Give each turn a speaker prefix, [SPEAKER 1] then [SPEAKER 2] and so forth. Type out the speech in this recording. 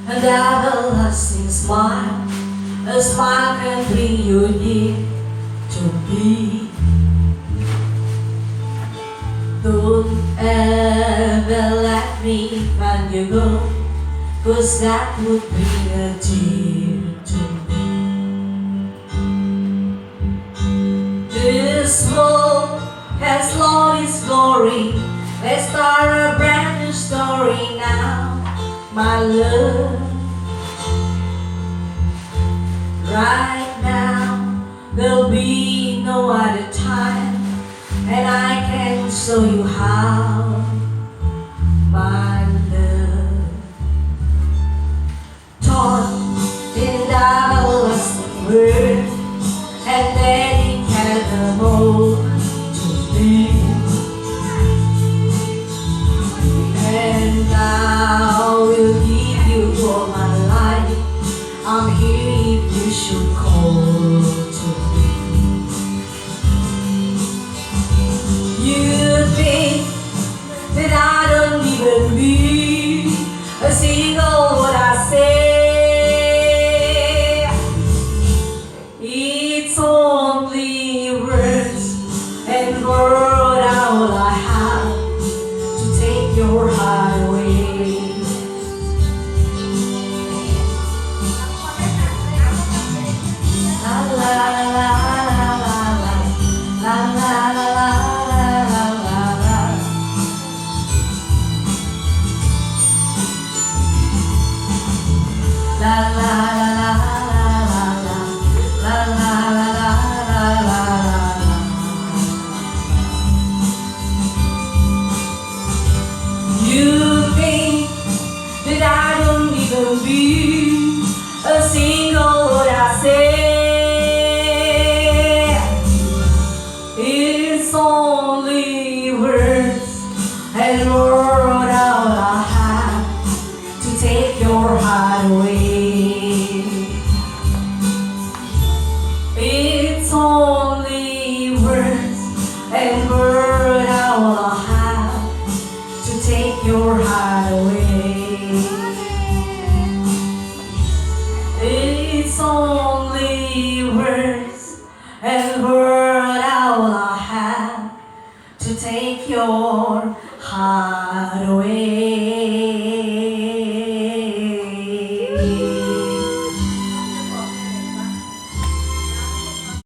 [SPEAKER 1] An everlasting smile, a smile can bring you near to me. Don't ever let me find you go, 'cause that would bring a tear to me. This world has lost its glory. Let's start a brand new story now, my love. Right now, there'll be no other time, and I can show you how, my love. Taught in the everlasting word, and dedicate them all to me. And I will give you all my life. I'm here if you should call to me. You think that I don't even mean a single word I say. It's only words and word all I have to take your heart away. La la la la la la la la la la la la la. La la la la la la la la la la la la. You think that I don't even mean a single word I say. It's only words and word all I have to take your heart away. It's only words and word all I have to take your heart away. It's only words and word all I have to take your heart away.